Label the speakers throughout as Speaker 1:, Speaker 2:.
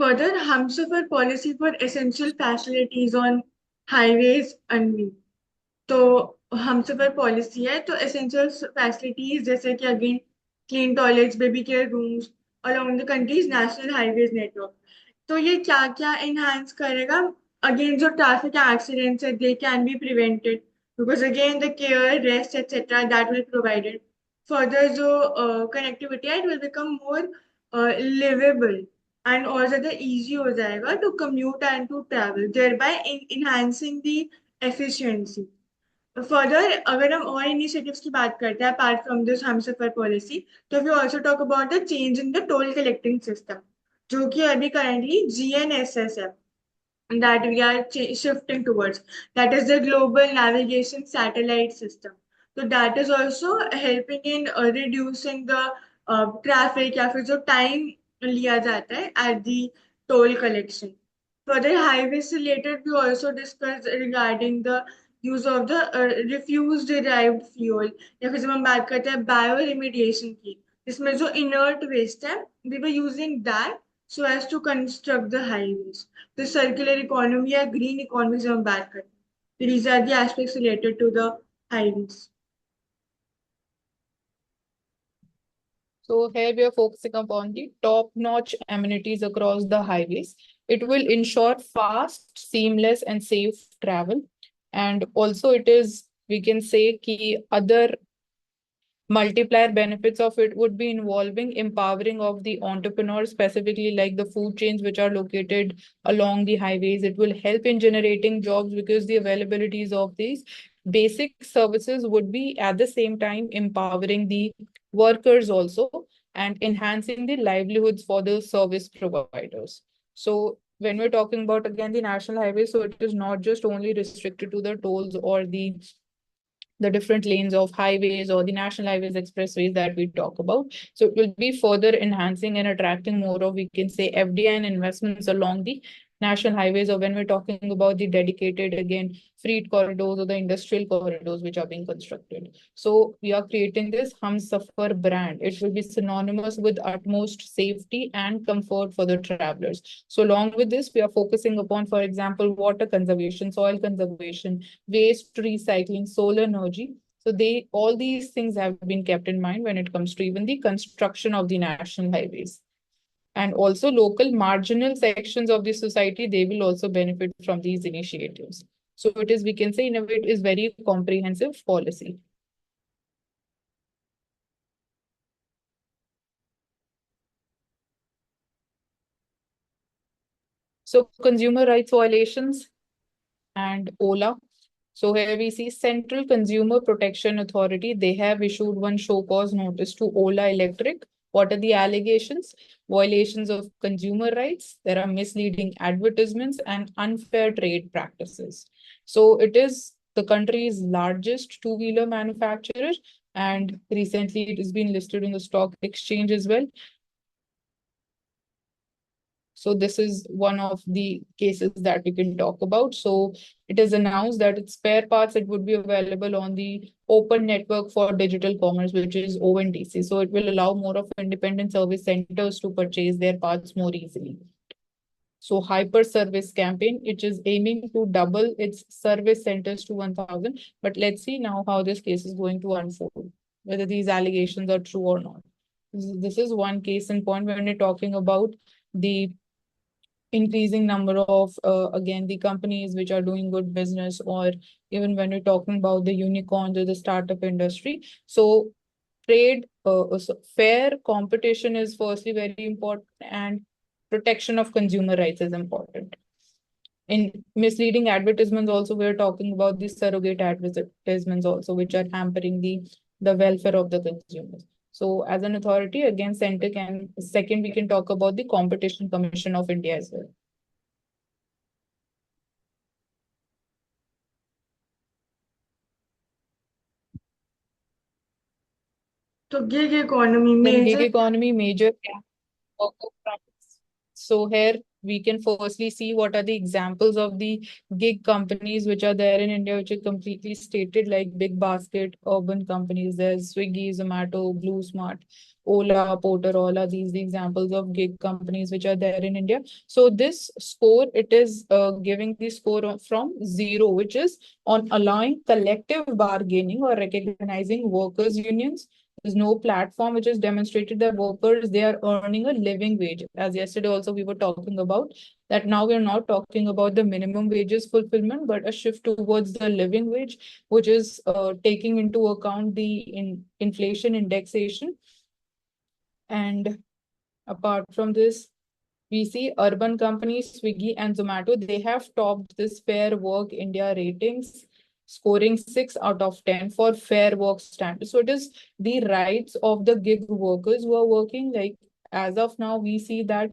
Speaker 1: Further, Humsafar policy for essential facilities on highways only. तो Humsafar policy है तो essential facilities जैसे कि again clean toilets baby care rooms along the countries national highways network. तो ये क्या क्या इनहांस करेगा? अगेन जो ट्रैफिक एक्सीडेंट्स है they can be prevented because again the care rest etcetera that will provided. Further जो कनेक्टिविटी है it will become more livable and और ज्यादा इजी हो जाएगा to commute and to travel there by enhancing the efficiency. Further अगर हम और initiatives की बात करते हैं apart from this Humsafar policy, तो we also talk about the change in the toll collecting system जो कि अभी करंटली जीएनएसएस है that we are shifting towards, that is the global navigation satellite system. So that is also helping in reducing the traffic या फिर जो time लिया जाता है at the toll collection. Further, highways related, we also discussed regarding the use of the refuse derived fuel या फिर जब हम बात करते हैं बायो रिमीडिएशन की, जिसमें जो inert waste है we were using that so as to construct the highways. The circular economy या green economy जब हम बात करते हैं, these are the aspects related to the highways.
Speaker 2: So here we are focusing upon the top-notch amenities across the highways. It will ensure fast, seamless, and safe travel. And also it is, we can say, key other multiplier benefits of it would be involving empowering of the entrepreneurs, specifically like the food chains which are located along the highways. It will help in generating jobs because the availabilities of these basic services would be at the same time empowering the workers also and enhancing the livelihoods for the service providers. So when we're talking about again the national highways, so it is not just only restricted to the tolls or the different lanes of highways or the national highways, expressways that we talk about. So it will be further enhancing and attracting more of, we can say, FDI and investments along the national highways, or when we're talking about the dedicated, again, freight corridors or the industrial corridors which are being constructed. So we are creating this Humsafar brand. It will be synonymous with utmost safety and comfort for the travelers. So along with this, we are focusing upon, for example, water conservation, soil conservation, waste recycling, solar energy. So they all these things have been kept in mind when it comes to even the construction of the national highways. And also local marginal sections of the society, they will also benefit from these initiatives. So it is, we can say, in a way, it is very comprehensive policy. So consumer rights violations and OLA. So here we see Central Consumer Protection Authority. They have issued one show cause notice to Ola Electric. What are the allegations? Violations of consumer rights. There are misleading advertisements and unfair trade practices. So it is the country's largest two-wheeler manufacturer, and recently it has been listed in the stock exchange as well. So this is one of the cases that we can talk about. So it is announced that its spare parts, it would be available on the open network for digital commerce, which is ONDC. So it will allow more of independent service centers to purchase their parts more easily. So hyper service campaign, it is aiming to double its service centers to 1,000. But let's see now how this case is going to unfold, whether these allegations are true or not. This is one case in point when we're talking about the increasing number of again the companies which are doing good business, or even when we're talking about the unicorns or the startup industry. So trade so fair competition is firstly very important, and protection of consumer rights is important. In misleading advertisements also, we're talking about the surrogate advertisements also, which are hampering the welfare of the consumers. So as an authority, again, center can, second, we can talk about the Competition Commission of India as well.
Speaker 1: तो gig economy
Speaker 2: Then
Speaker 1: major
Speaker 2: gig economy, major worker practice. So here we can firstly see what are the examples of the gig companies which are there in India, which are completely stated, like Big Basket, urban companies. There's Swiggy, Zomato, Blue Smart, Ola, Porter, all are these the examples of gig companies which are there in India. So this score, it is giving the score from 0, which is on allowing collective bargaining or recognizing workers' unions. There's no platform which has demonstrated that workers, they are earning a living wage. As yesterday also we were talking about that now we are not talking about the minimum wages fulfillment, but a shift towards the living wage, which is taking into account the inflation indexation. And apart from this, we see urban companies, Swiggy and Zomato, they have topped this Fair Work India ratings, scoring 6 out of 10 for fair work standards. So it is the rights of the gig workers who are working. Like as of now, we see that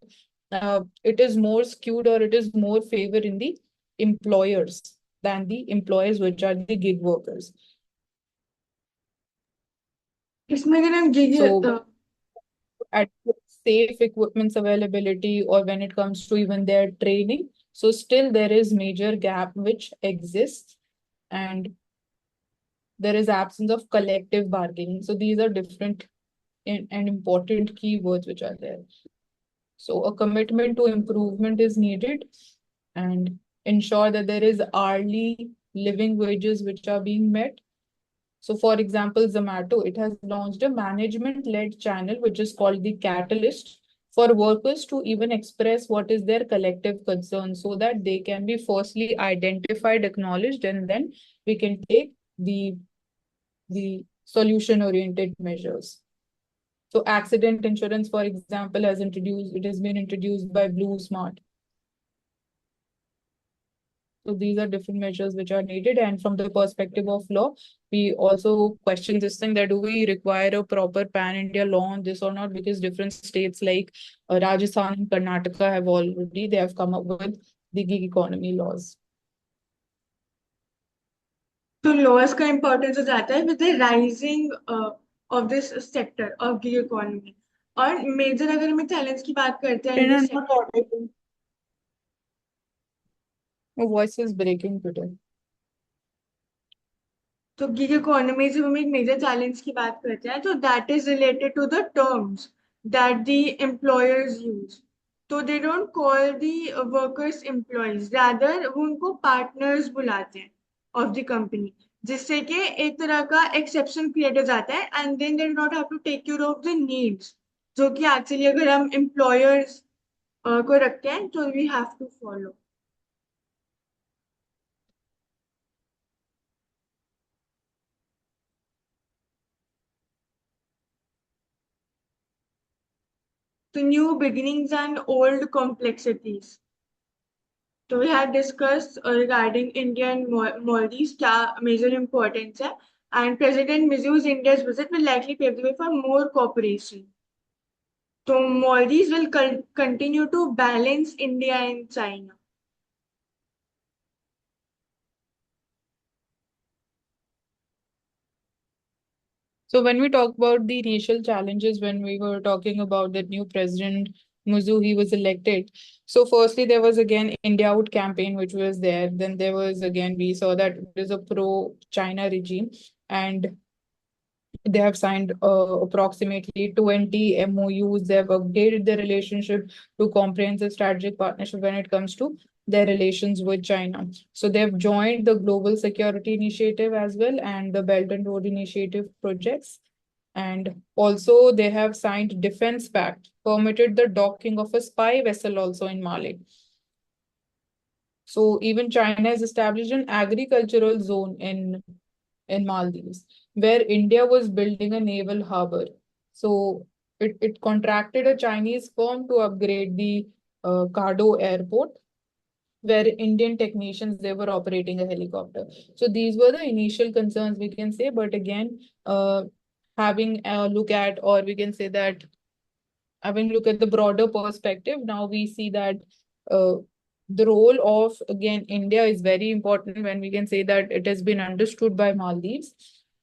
Speaker 2: it is more skewed or it is more favor in the employers than the employees, which are the gig workers.
Speaker 1: इसमें अगर हम gig
Speaker 2: So at safe equipments availability or when it comes to even their training. So still there is major gap which exists and there is absence of collective bargaining. So these are different and important keywords which are there. So a commitment to improvement is needed and ensure that there is hourly living wages which are being met. So for example, Zomato, it has launched a management-led channel, which is called the Catalyst, for workers to even express what is their collective concern so that they can be firstly identified, acknowledged, and then we can take the solution-oriented measures. So accident insurance, for example, it has been introduced by Blue Smart. So these are different measures which are needed. And from the perspective of law, we also question this thing that do we require a proper pan-India law on this or not? Because different states like Rajasthan and Karnataka they have come up with the gig economy laws.
Speaker 1: तो loss का importance हो जाता है with the rising of this sector of gig economy और major अगर हम challenge की बात करते हैं in this sector
Speaker 2: Your voice is breaking today.
Speaker 1: तो गिग इकोनॉमी जब हम एक मेजर चैलेंज की बात करते हैं तो that is related to the terms that the employers use तो they don't call the workers employees rather वो उनको पार्टनर्स बुलाते हैं ऑफ द कंपनी जिससे कि एक तरह का एक्सेप्शन क्रिएट हो जाता है and then they do not have to take care of the needs जो कि एक्चुअली अगर हम एम्प्लॉयर्स को रखते हैं तो वी हैव टू फॉलो तो new beginnings and old complexities. So we had discussed regarding India and Maldives, क्या major importance है, and President Mizzou's India's visit will likely pave the way for more cooperation. So Maldives will continue to balance India and China.
Speaker 2: So when we talk about the initial challenges, when we were talking about the new president, Muzu, he was elected. So firstly, there was again India Out campaign, which was there. Then there was again, we saw that it is a pro-China regime and they have signed approximately 20 MOUs. They have updated their relationship to comprehensive strategic partnership when it comes to their relations with China. So they have joined the Global Security Initiative as well and the Belt and Road Initiative projects. And also they have signed Defense Pact, permitted the docking of a spy vessel also in Mali. So even China has established an agricultural zone in Maldives, where India was building a naval harbor. So it contracted a Chinese firm to upgrade the Kado airport, where Indian technicians, they were operating a helicopter. So these were the initial concerns we can say, but again, having a look at, or we can say that having look at the broader perspective, now we see that uh, the role of again India is very important when we can say that it has been understood by Maldives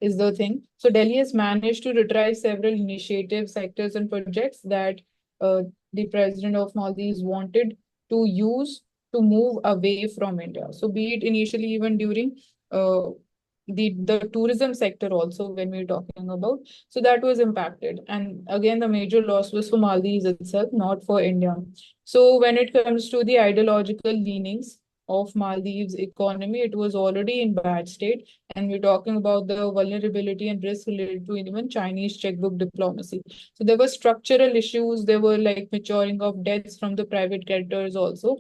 Speaker 2: is the thing. So Delhi has managed to retrieve several initiatives, sectors, and projects that the president of Maldives wanted to use to move away from India. So be it initially even during uh, the tourism sector also when we're talking about. So that was impacted. And again, the major loss was for Maldives itself, not for India. So when it comes to the ideological leanings of Maldives economy, it was already in bad state. And we're talking about the vulnerability and risk related to even Chinese checkbook diplomacy. So there were structural issues, there were like maturing of debts from the private creditors also.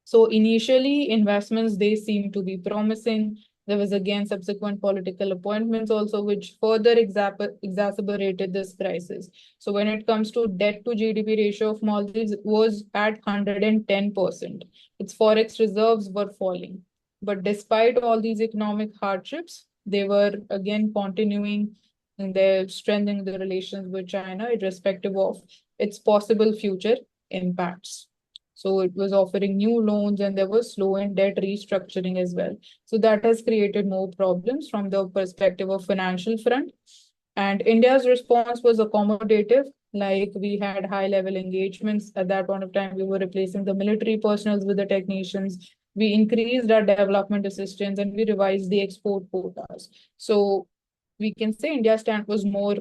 Speaker 2: So initially, investments they seemed to be promising. There was again subsequent political appointments also, which further exacerbated this crisis. So when it comes to debt to GDP ratio of Maldives, it was at 110%. Its forex reserves were falling. But despite all these economic hardships, they were again continuing in their strengthening the relations with China, irrespective of its possible future impacts. So it was offering new loans and there was slow and debt restructuring as well. So that has created more problems from the perspective of financial front. And India's response was accommodative. Like we had high level engagements at that point of time. We were replacing the military personnel with the technicians. We increased our development assistance and we revised the export quotas. So we can say India's stand was more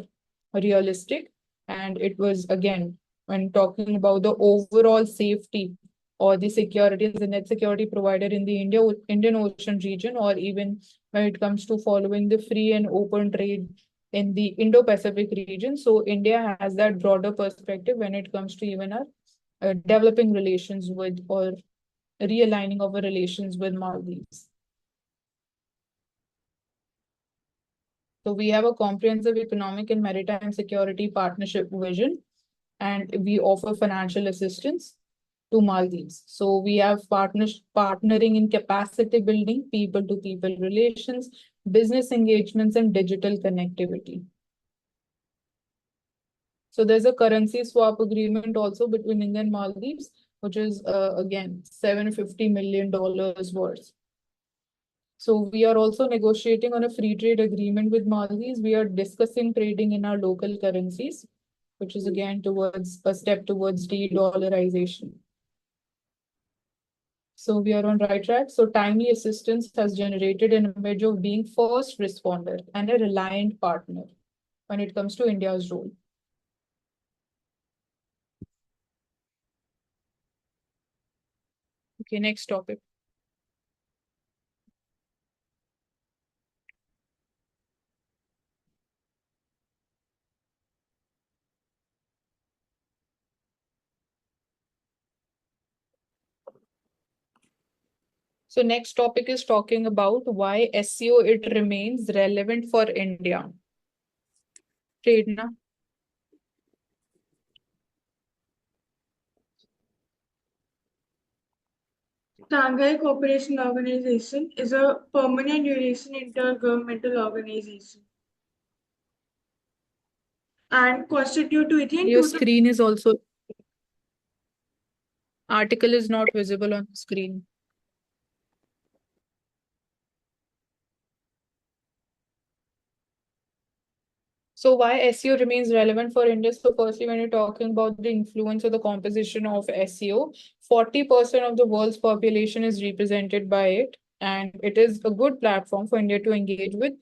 Speaker 2: realistic, and it was again when talking about the overall safety or the security as a net security provider in the Indian Ocean region, or even when it comes to following the free and open trade in the Indo-Pacific region. So India has that broader perspective when it comes to even our developing relations with or realigning of our relations with Maldives. So we have a comprehensive economic and maritime security partnership vision, and we offer financial assistance to Maldives. So we have partnering in capacity building, people to people relations, business engagements, and digital connectivity. So there's a currency swap agreement also between India and Maldives, which is again $750 million worth. So we are also negotiating on a free trade agreement with Maldives. We are discussing trading in our local currencies, which is again towards a step towards de-dollarization. So we are on right track. So timely assistance has generated an image of being first responder and a reliant partner when it comes to India's role. Okay, next topic. So next topic is talking about why SEO it remains relevant for India. Trade na?
Speaker 1: Shanghai Cooperation Organization is a permanent duration intergovernmental organization and constituted within
Speaker 2: Your
Speaker 1: 2000.
Speaker 2: screen is also article is not visible on the screen. So why SEO remains relevant for India? So firstly, when you're talking about the influence or the composition of SEO, 40% of the world's population is represented by it, and it is a good platform for India to engage with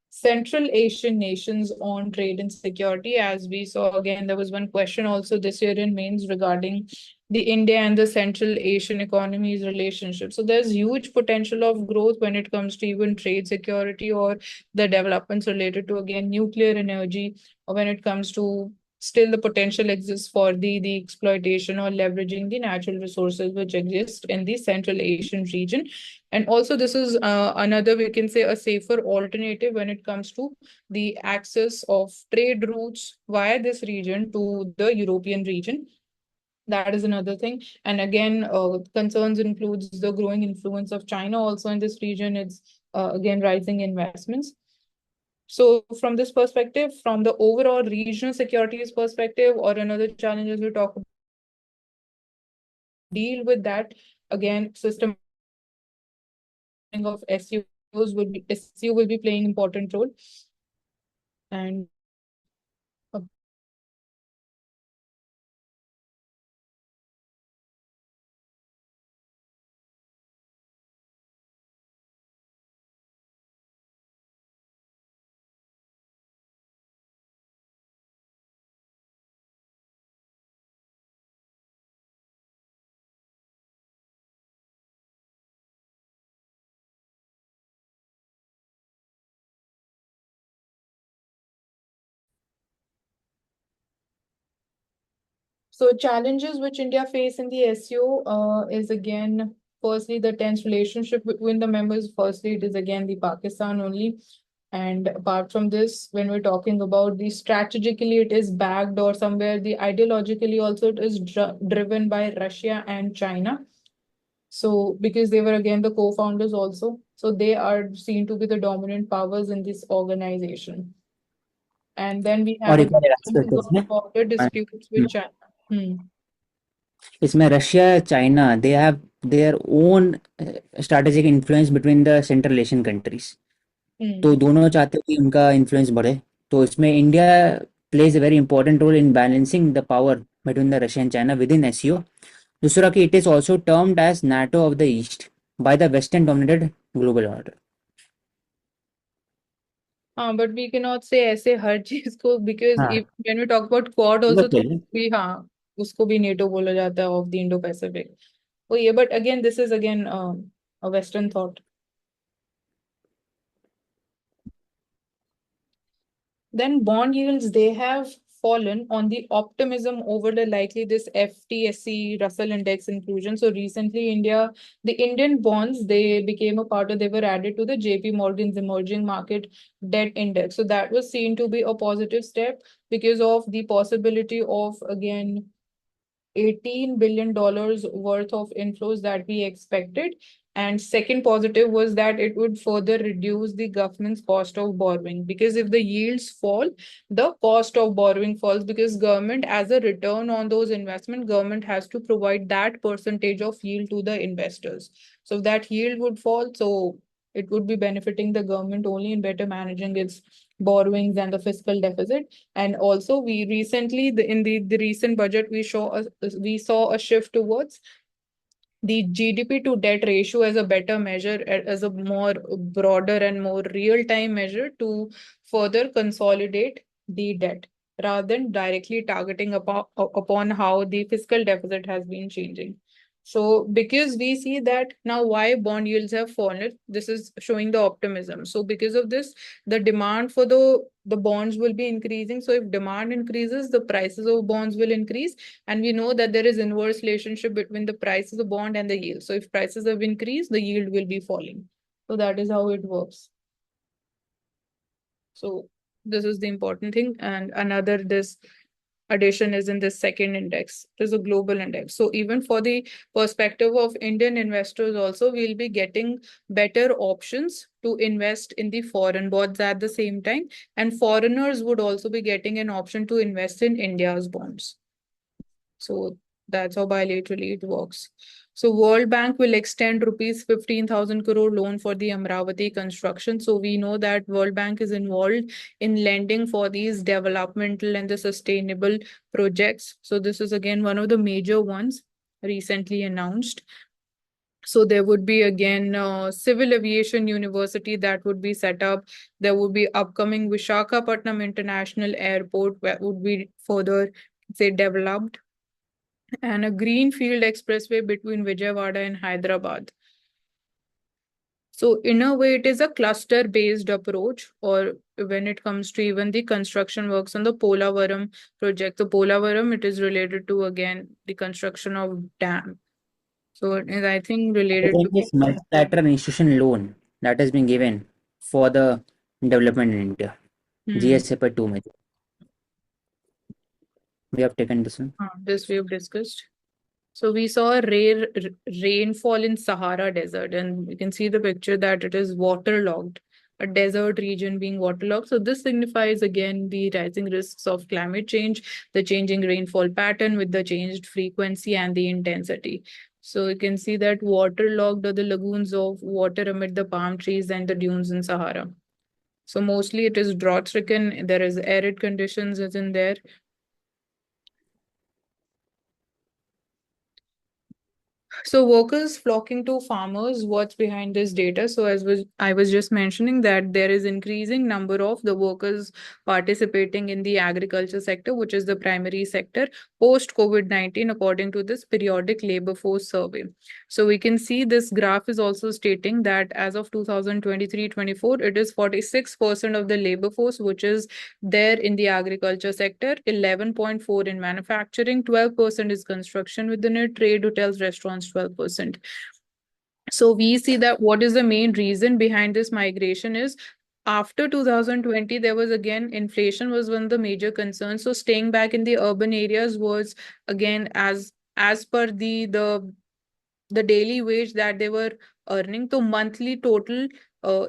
Speaker 2: Central Asian nations on trade and security. As we saw again, there was one question also this year in mains regarding the India and the Central Asian economies relationship. So there's huge potential of growth when it comes to even trade security or the developments related to again nuclear energy, or when it comes to still the potential exists for the exploitation or leveraging the natural resources which exist in the Central Asian region. And also, this is another, we can say, a safer alternative when it comes to the access of trade routes via this region to the European region. That is another thing. And again, concerns includes the growing influence of China also in this region. It's again rising investments. So from this perspective, from the overall regional securities perspective, or another challenges we talk about, deal with that, again, system of SEO will be playing important role. And uh, So challenges which India face in the SEO is again, firstly, the tense relationship between the members. Firstly, it is again the Pakistan only. And apart from this, when we're talking about the strategically, it is backed or somewhere the ideologically also it is driven by Russia and China. So because they were again the co-founders also, so they are seen to be the dominant powers in this organization. And then we have
Speaker 3: और
Speaker 2: a
Speaker 3: एक और aspect है इसमें
Speaker 2: border disputes with China. Hmm.
Speaker 3: इसमें Russia China they have their own strategic influence between the central Asian countries
Speaker 2: Hmm.
Speaker 3: तो दोनों चाहते हैं कि उनका इन्फ्लुएंस बढ़े तो इसमें India plays a very important role in balancing the power between the Russia and China within SCO दूसरा कि it is also termed as NATO of the East by the western dominated global order
Speaker 2: हाँ, but we cannot say ऐसे हर चीज को because
Speaker 3: हाँ
Speaker 2: if when we talk about Quad also तो
Speaker 3: चलिए
Speaker 2: भी हाँ उसको भी NATO बोला जाता है of the Indo-Pacific. Oh yeah, but again this is again a Western thought. Then bond yields, they have fallen on the optimism over the likely this FTSE Russell Index inclusion. So recently, the Indian bonds, they became a part of, they were added to the JP Morgan's Emerging Market Debt Index. So that was seen to be a positive step because of the possibility of, again, $18 billion worth of inflows that we expected. And second positive was that it would further reduce the government's cost of borrowing because if the yields fall, the cost of borrowing falls because government as a return on those investment, government has to provide that percentage of yield to the investors. So if that yield would fall, so it would be benefiting the government only in better managing its borrowings and the fiscal deficit. And also, we recently, in the recent budget, we saw a shift towards the GDP to debt ratio as a better measure, as a more broader and more real-time measure to further consolidate the debt rather than directly targeting upon how the fiscal deficit has been changing. So because we see that now why bond yields have fallen, this is showing the optimism. So because of this, the demand for the bonds will be increasing. So if demand increases, the prices of bonds will increase. And we know that there is inverse relationship between the price of the bond and the yield. So if prices have increased, the yield will be falling. So that is how it works. So this is the important thing. And another this addition is in this second index. It is a global index. So even for the perspective of Indian investors also, we'll be getting better options to invest in the foreign bonds at the same time. And foreigners would also be getting an option to invest in India's bonds. So that's how bilaterally it works. So World Bank will extend rupees 15,000 crore loan for the Amravati construction. So we know that World Bank is involved in lending for these developmental and the sustainable projects. So this is again one of the major ones recently announced. So there would be again civil aviation university that would be set up. There would be upcoming Vishakhapatnam International Airport that would be further say developed and a greenfield expressway between Vijayawada and Hyderabad. So in a way, it is a cluster-based approach, or when it comes to even the construction works on the Polavaram project. The Polavaram, it is related to again the construction of dam. So it is, I think,
Speaker 3: I
Speaker 2: related
Speaker 3: think
Speaker 2: to.
Speaker 3: this multilateral institution loan that has been given for the development in India
Speaker 2: Hmm.
Speaker 3: GSA 2 में we have taken this one.
Speaker 2: This we have discussed. So we saw a rare rainfall in Sahara Desert, and you can see the picture that it is waterlogged, a desert region being waterlogged. So this signifies again the rising risks of climate change, the changing rainfall pattern with the changed frequency and the intensity. So you can see that waterlogged are the lagoons of water amid the palm trees and the dunes in Sahara. So mostly it is drought stricken. There is arid conditions is in there. So workers flocking to farmers, what's behind this data? So I was just mentioning that there is increasing number of the workers participating in the agriculture sector, which is the primary sector post COVID-19, according to this periodic labor force survey. So we can see this graph is also stating that as of 2023-24, it is 46% of the labor force which is there in the agriculture sector, 11.4 in manufacturing, 12% is construction within it, trade, hotels, restaurants, 12%. So we see that what is the main reason behind this migration is after 2020, there was again inflation was one of the major concerns. So staying back in the urban areas was again as per the daily wage that they were earning. So monthly total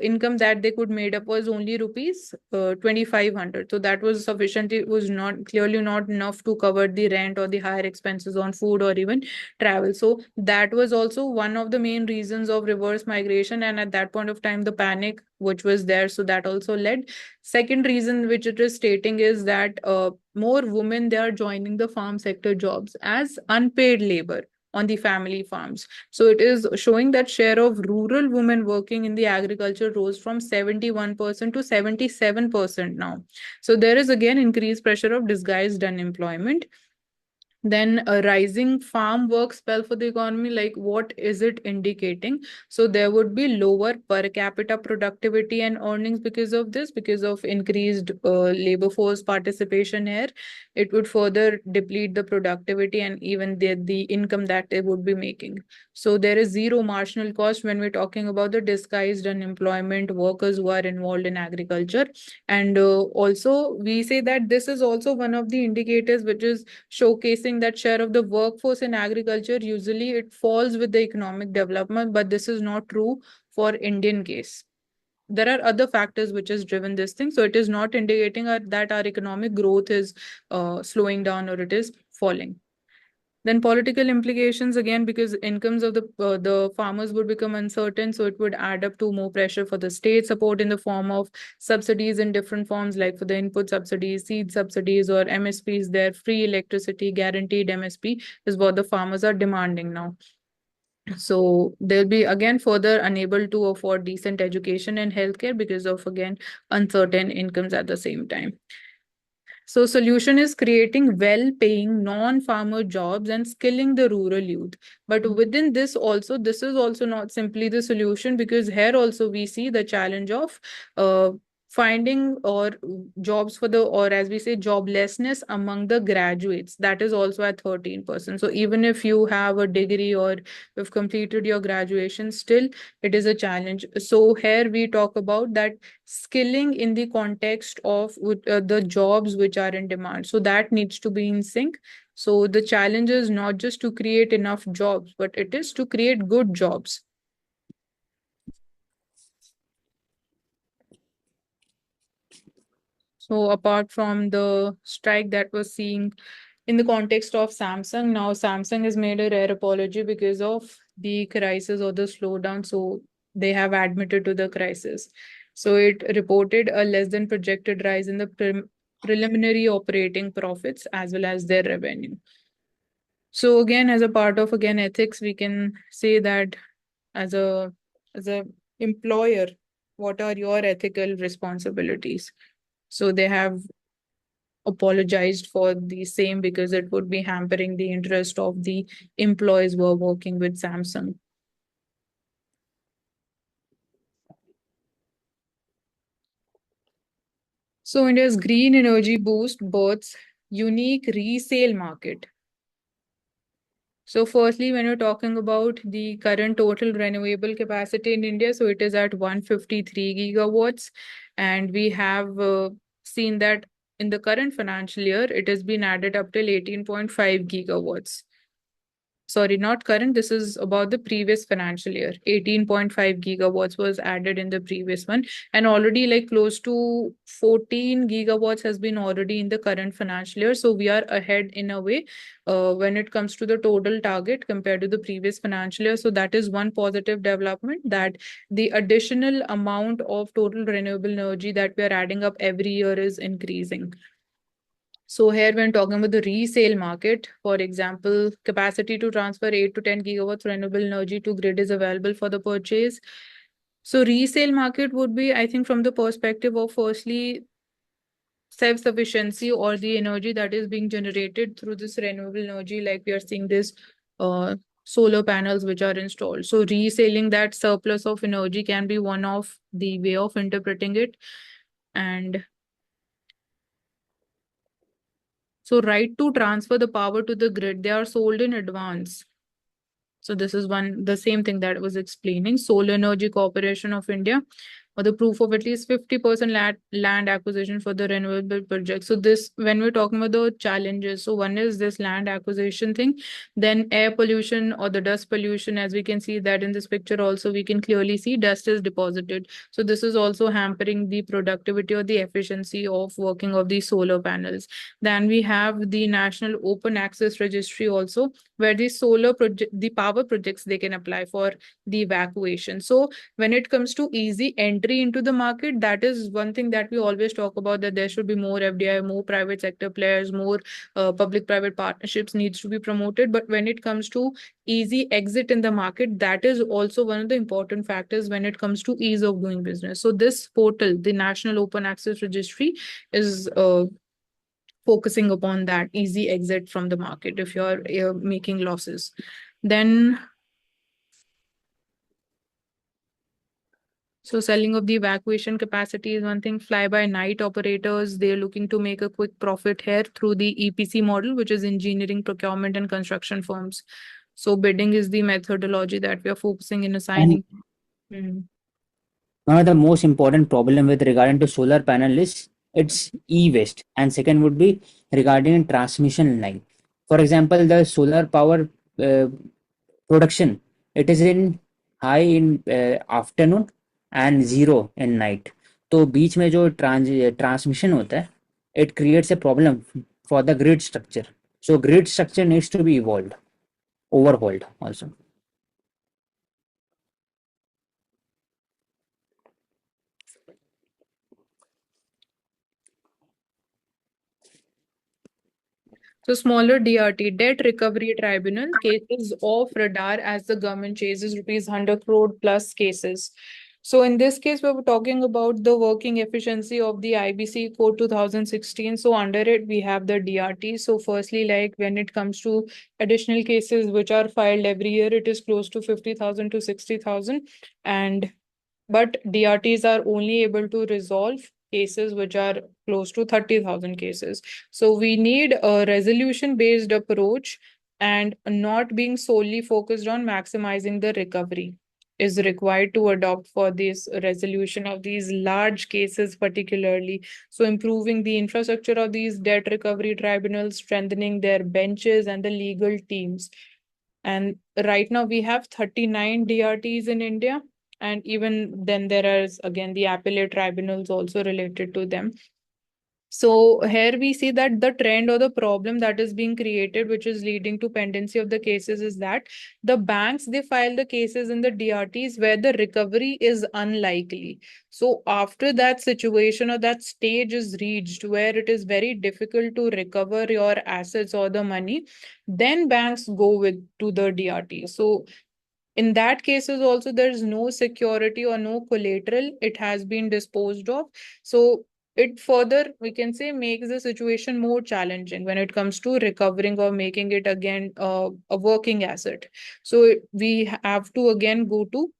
Speaker 2: income that they could made up was only rupees 2,500. So that was sufficient. It was not clearly not enough to cover the rent or the higher expenses on food or even travel. So that was also one of the main reasons of reverse migration. And at that point of time, the panic which was there, so that also led. Second reason which it is stating is that more women they are joining the farm sector jobs as unpaid labor on the family farms. So it is showing that share of rural women working in the agriculture rose from 71% to 77% now. So there is again increased pressure of disguised unemployment. Then a rising farm work spell for the economy, like what is it indicating? So there would be lower per capita productivity and earnings because of this, because of increased labor force participation here. It would further deplete the productivity and even the income that they would be making. So there is zero marginal cost when we're talking about the disguised unemployment workers who are involved in agriculture. And also we say that this is also one of the indicators which is showcasing that share of the workforce in agriculture usually it falls with the economic development, but this is not true for Indian case. There are other factors which has driven this thing, so it is not indicating that our economic growth is slowing down or it is falling. Then political implications again, because incomes of the farmers would become uncertain, so it would add up to more pressure for the state support in the form of subsidies in different forms, like for the input subsidies, seed subsidies, or MSPs. Their free electricity, guaranteed MSP is what the farmers are demanding now. So they'll be again further unable to afford decent education and healthcare because of again uncertain incomes at the same time. So solution is creating well-paying non-farmer jobs and skilling the rural youth. But within this also, this is also not simply the solution, because here also we see the challenge of uh, finding or jobs for the, or as we say, joblessness among the graduates. That is also at 13%. So even if you have a degree or you've completed your graduation, still it is a challenge. So here we talk about that skilling in the context of the jobs which are in demand. So that needs to be in sync. So the challenge is not just to create enough jobs, but it is to create good jobs. So apart from the strike that was seeing in the context of Samsung, now Samsung has made a rare apology because of the crisis or the slowdown. So they have admitted to the crisis. So it reported a less than projected rise in the preliminary operating profits as well as their revenue. So again, as a part of again ethics, we can say that as a employer, what are your ethical responsibilities? So they have apologized for the same because it would be hampering the interest of the employees who are working with Samsung. So India's green energy boost births unique resale market. So firstly, when you're talking about the current total renewable capacity in India, so it is at 153 gigawatts. And we have seen that in the current financial year, it has been added up till 18.5 gigawatts. Sorry, not current. This is about the previous financial year. 18.5 gigawatts was added in the previous one. And already like close to 14 gigawatts has been already in the current financial year. So we are ahead in a way when it comes to the total target compared to the previous financial year. So that is one positive development, that the additional amount of total renewable energy that we are adding up every year is increasing. So here when talking about the resale market, for example, capacity to transfer 8 to 10 gigawatts renewable energy to grid is available for the purchase. So resale market would be, I think, from the perspective of firstly self-sufficiency or the energy that is being generated through this renewable energy, like we are seeing this uh, solar panels which are installed. So reselling that surplus of energy can be one of the way of interpreting it. And so right to transfer the power to the grid, they are sold in advance. So this is the same thing that I was explaining. Solar Energy Corporation of India, or the proof of at least 50% land acquisition for the renewable project. So this, when we're talking about the challenges, so one is this land acquisition thing, then air pollution or the dust pollution, as we can see that in this picture also, we can clearly see dust is deposited. So this is also hampering the productivity or the efficiency of working of the solar panels. Then we have the National Open Access Registry also, where the power projects they can apply for the evacuation. So when it comes to easy entry into the market, that is one thing that we always talk about, that there should be more FDI, more private sector players, more public private partnerships needs to be promoted. But when it comes to easy exit in the market, that is also one of the important factors when it comes to ease of doing business. So this portal, the National Open Access Registry, is focusing upon that easy exit from the market if you're making losses. Then so selling of the evacuation capacity is one thing. Fly-by-night operators, they're looking to make a quick profit here through the EPC model, which is engineering, procurement, and construction firms. So bidding is the methodology that we are focusing in
Speaker 3: And
Speaker 2: assigning. Hmm.
Speaker 3: one of the most important problem with regarding to solar panel is its e-waste, and second would be regarding transmission line. For example, the solar power uh, production, it is in high in afternoon and zero in night. तो बीच में जो transmission होता है, it creates a problem for the grid structure. So grid structure needs to be evolved, overhauled also.
Speaker 2: So smaller DRT, Debt Recovery Tribunal, cases off radar as the government chases rupees 100 crore plus cases. So in this case, we were talking about the working efficiency of the IBC Code 2016. So under it, we have the DRT. So firstly, like when it comes to additional cases which are filed every year, it is close to 50,000 to 60,000. And but DRTs are only able to resolve cases which are close to 30,000 cases. So we need a resolution based approach, and not being solely focused on maximizing the recovery is required to adopt for this resolution of these large cases particularly. So improving the infrastructure of these debt recovery tribunals, strengthening their benches and the legal teams. And right now we have 39 DRTs in India. And even then there is again the appellate tribunals also related to them. So here we see that the trend or the problem that is being created, which is leading to pendency of the cases, is that the banks, they file the cases in the DRTs where the recovery is unlikely. So after that situation or that stage is reached where it is very difficult to recover your assets or the money, then banks go with to the DRT. So in that cases also there's no security or no collateral, it has been disposed of. So it further, we can say, makes the situation more challenging when it comes to recovering or making it again a working asset. So we have to again go to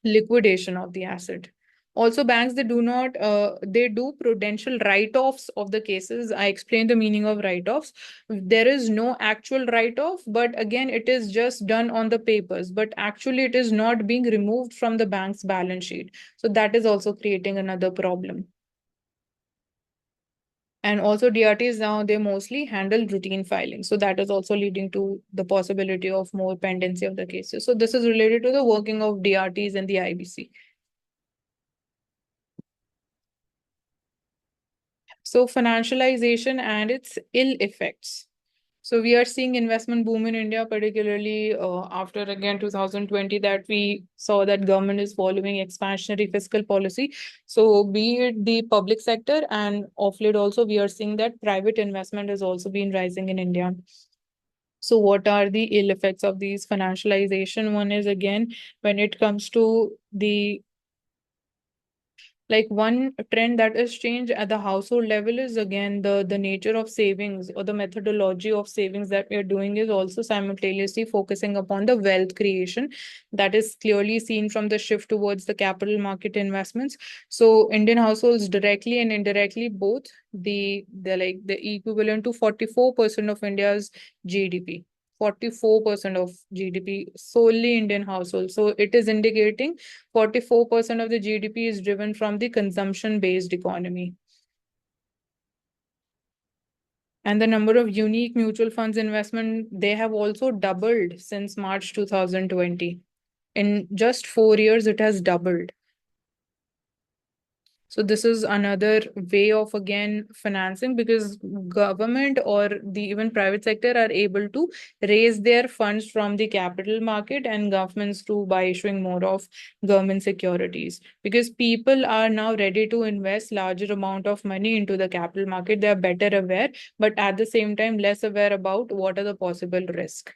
Speaker 2: liquidation of the asset. Also, banks, they do prudential write-offs of the cases. I explained the meaning of write-offs. There is no actual write-off, but again, it is just done on the papers, but actually it is not being removed from the bank's balance sheet. So that is also creating another problem. And also DRTs now, they mostly handle routine filing. So that is also leading to the possibility of more pendency of the cases. So this is related to the working of DRTs and the IBC. So financialization and its ill effects. So we are seeing investment boom in India, particularly after again 2020, that we saw that government is following expansionary fiscal policy. So be it the public sector, and of late also we are seeing that private investment has also been rising in India. So what are the ill effects of these financialization? One is again when it comes to the like one trend that has changed at the household level is again the nature of savings, or the methodology of savings that we are doing is also simultaneously focusing upon the wealth creation. That is clearly seen from the shift towards the capital market investments. So Indian households directly and indirectly both, the like the equivalent to 44% of India's GDP. 44% of GDP solely Indian households. So it is indicating 44% of the GDP is driven from the consumption-based economy. And the number of unique mutual funds investment, they have also doubled since March 2020. In just 4 years, it has doubled. So this is another way of again financing, because government or the even private sector are able to raise their funds from the capital market, and governments too by issuing more of government securities, because people are now ready to invest larger amount of money into the capital market. They are better aware, but at the same time less aware about what are the possible risks.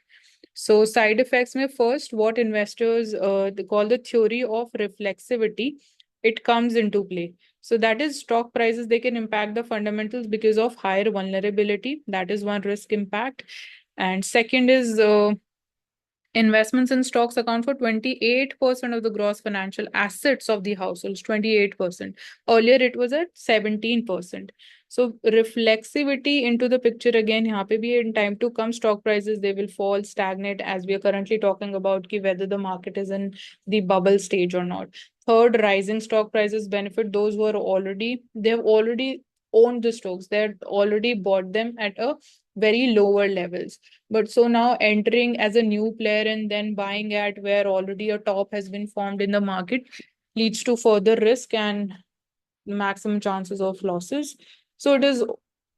Speaker 2: So side effects may first, what investors they call the theory of reflexivity, it comes into play. So that is stock prices, they can impact the fundamentals because of higher vulnerability. That is one risk impact. And second is investments in stocks account for 28% of the gross financial assets of the households, 28%. Earlier it was at 17%. So reflexivity into the picture again, यहाँ पे भी in time to come, stock prices, they will fall, stagnate, as we are currently talking about ki whether the market is in the bubble stage or not. Third, rising stock prices benefit those who are already, they have already owned the stocks, they had already bought them at a very lower levels. But so now entering as a new player and then buying at where already a top has been formed in the market leads to further risk and maximum chances of losses. So it is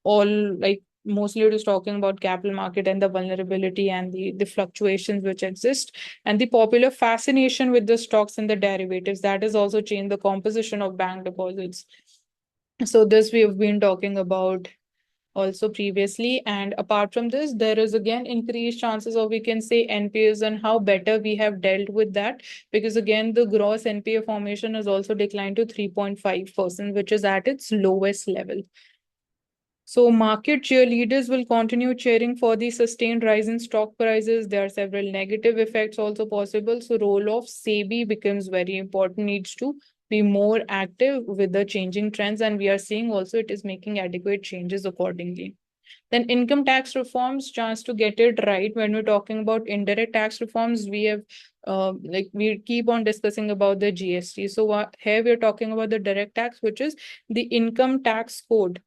Speaker 2: all like mostly it is talking about capital market and the vulnerability and the fluctuations which exist, and the popular fascination with the stocks and the derivatives that has also changed the composition of bank deposits. So this we have been talking about also previously. And apart from this, there is again increased chances, or we can say NPAs, and how better we have dealt with that, because again the gross NPA formation has also declined to 3.5%, which is at its lowest level. So market cheerleaders will continue cheering for the sustained rise in stock prices. There are several negative effects also possible. So role of SEBI becomes very important, needs to be more active with the changing trends. And we are seeing also it is making adequate changes accordingly. Then income tax reforms, chance to get it right. When we're talking about indirect tax reforms, we have like we keep on discussing about the GST. So here we're talking about the direct tax, which is the income tax code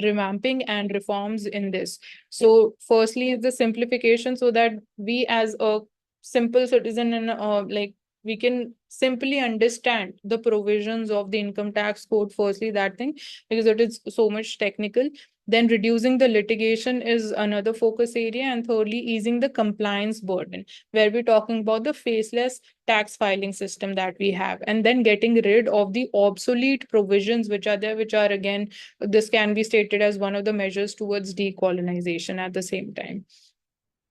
Speaker 2: revamping and reforms in this. So firstly is the simplification, so that we as a simple citizen and like we can simply understand the provisions of the income tax code, firstly that thing, because it is so much technical. Then reducing the litigation is another focus area, and thirdly easing the compliance burden, where we're talking about the faceless tax filing system that we have, and then getting rid of the obsolete provisions which are there, which are again, this can be stated as one of the measures towards decolonization at the same time.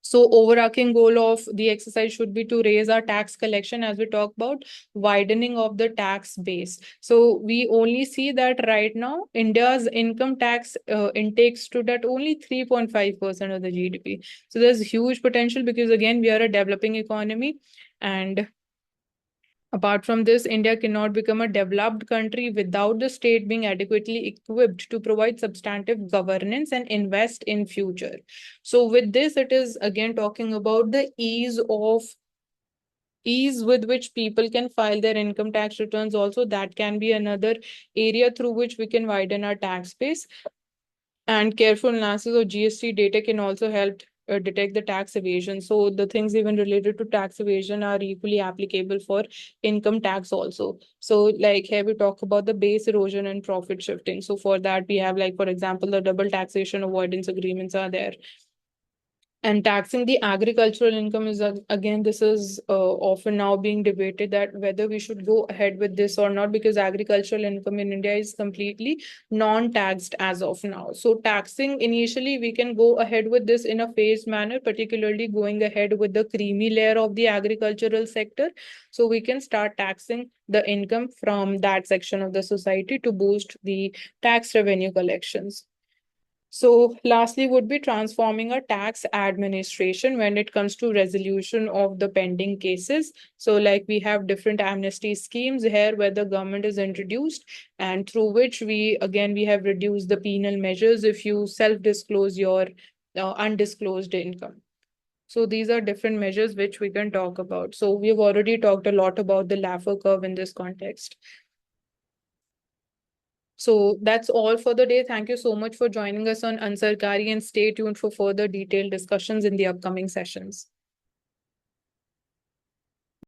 Speaker 2: So overarching goal of the exercise should be to raise our tax collection, as we talk about widening of the tax base. So we only see that right now India's income tax intake stood at only 3.5% of the GDP. So there's huge potential, because again we are a developing economy, and apart from this, India cannot become a developed country without the state being adequately equipped to provide substantive governance and invest in future. So with this, it is again talking about the ease with which people can file their income tax returns also. That can be another area through which we can widen our tax base. And careful analysis of GST data can also help detect the tax evasion. So the things even related to tax evasion are equally applicable for income tax also. So like here we talk about the base erosion and profit shifting. So for that we have, like for example, the double taxation avoidance agreements are there. And taxing the agricultural income is again, this is often now being debated that whether we should go ahead with this or not, because agricultural income in India is completely non-taxed as of now. So taxing, initially we can go ahead with this in a phased manner, particularly going ahead with the creamy layer of the agricultural sector. So we can start taxing the income from that section of the society to boost the tax revenue collections. So lastly would be transforming a tax administration when it comes to resolution of the pending cases. So like we have different amnesty schemes here where the government is introduced, and through which we have reduced the penal measures if you self-disclose your undisclosed income. So these are different measures which we can talk about. So we've already talked a lot about the Laffer curve in this context. So that's all for the day. Thank you so much for joining us on Ansarkari, and stay tuned for further detailed discussions in the upcoming sessions.